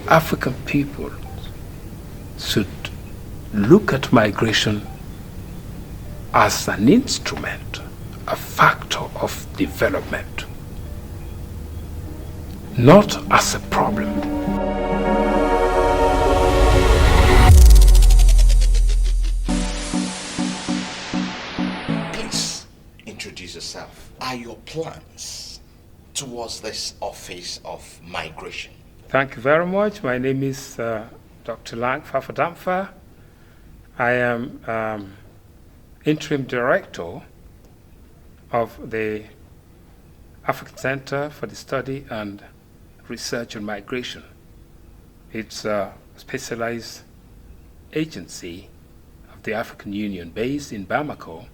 African people should look at migration as an instrument, a factor of development, not as a problem. Please introduce yourself. Are your plans towards this Office of Migration? Thank you very much. My name is Dr. Dampha. I am Interim Director of the African Center for the Study and Research on Migration. It's a specialized agency of the African Union based in Bamako,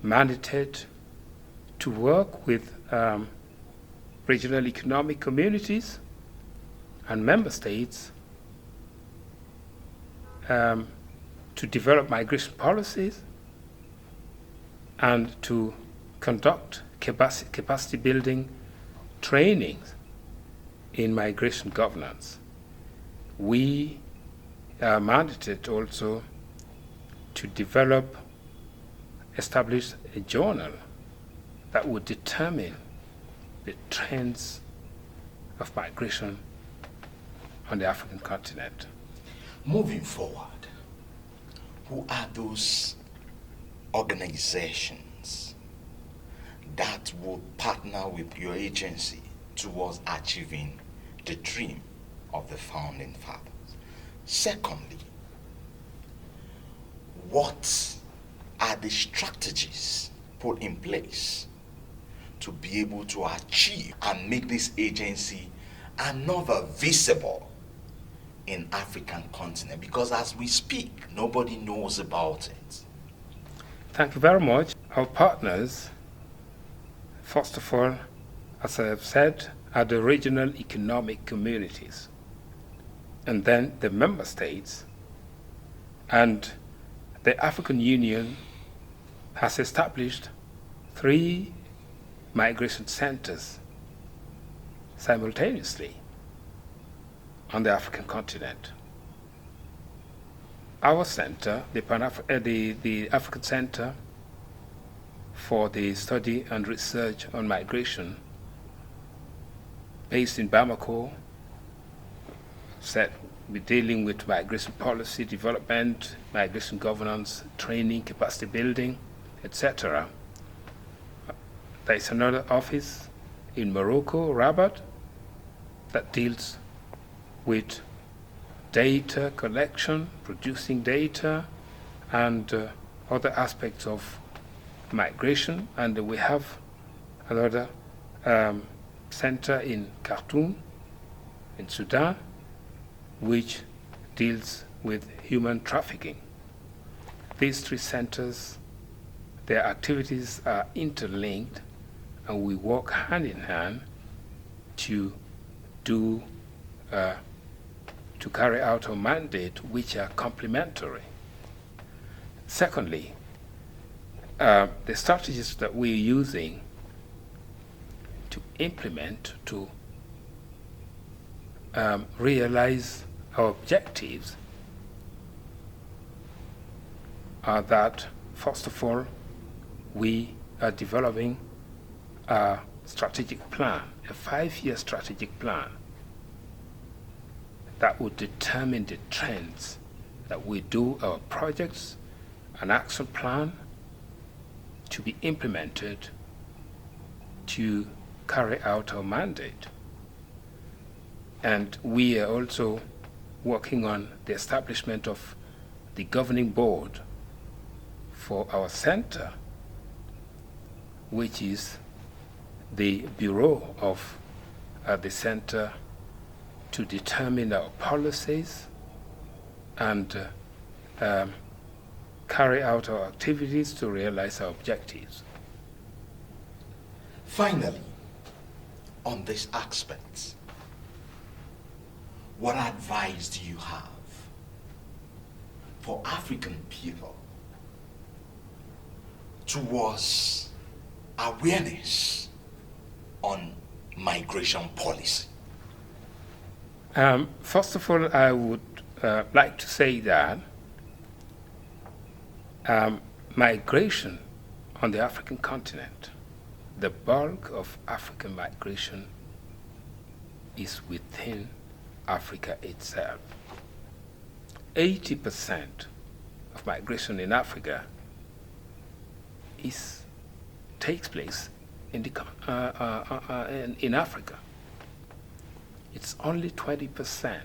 mandated to work with regional economic communities and member states to develop migration policies and to conduct capacity building trainings in migration governance. We are mandated also to establish a journal that would determine the trends of migration on the African continent. Moving forward, who are those organizations that would partner with your agency towards achieving the dream of the founding fathers? Secondly, what are the strategies put in place to be able to achieve and make this agency another visible in African continent? Because as we speak, nobody knows about it. Thank you very much. Our partners, first of all, as I have said, are the regional economic communities, and then the member states, and the African Union has established 3 migration centers simultaneously on the African continent. Our center, the African Center for the Study and Research on Migration, based in Bamako, said we're dealing with migration policy development, migration governance, training, capacity building, etc. There is another office in Morocco, Rabat, that deals with data collection, producing data, and other aspects of migration. And we have another center in Khartoum, in Sudan, which deals with human trafficking. These 3 centers, their activities are interlinked, and we work hand in hand to carry out our mandate, which are complementary. Secondly, the strategies that we're using to implement to realize our objectives are that, first of all, we are developing a strategic plan, a 5-year strategic plan that would determine the trends that we do our projects, an action plan to be implemented to carry out our mandate. And we are also working on the establishment of the governing board for our center, which is the bureau of the center to determine our policies and carry out our activities to realize our objectives. Finally, on these aspects, what advice do you have for African people towards awareness on migration policy? First of all, I would like to say that migration on the African continent, the bulk of African migration is within Africa itself. 80% of migration in Africa takes place in Africa. It's only 20%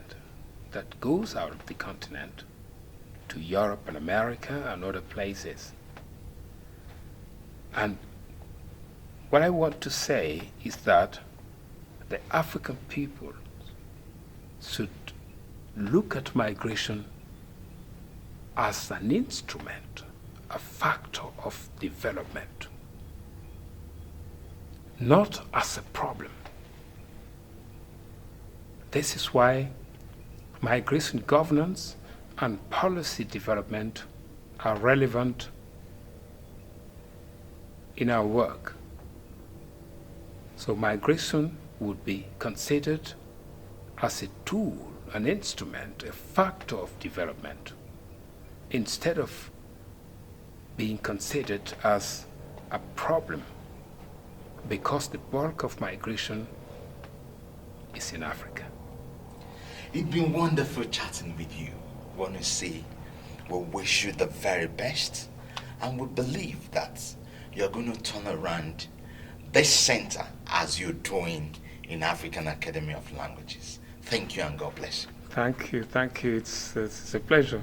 that goes out of the continent to Europe and America and other places. And what I want to say is that the African people should look at migration as an instrument, a factor of development, not as a problem. This is why migration governance and policy development are relevant in our work. So migration would be considered as a tool, an instrument, a factor of development, instead of being considered as a problem, because the bulk of migration is in Africa. It's been wonderful chatting with you. I want to say we wish you the very best, and we believe that you're going to turn around this center as you're doing in African Academy of Languages. Thank you and God bless you. Thank you. It's a pleasure.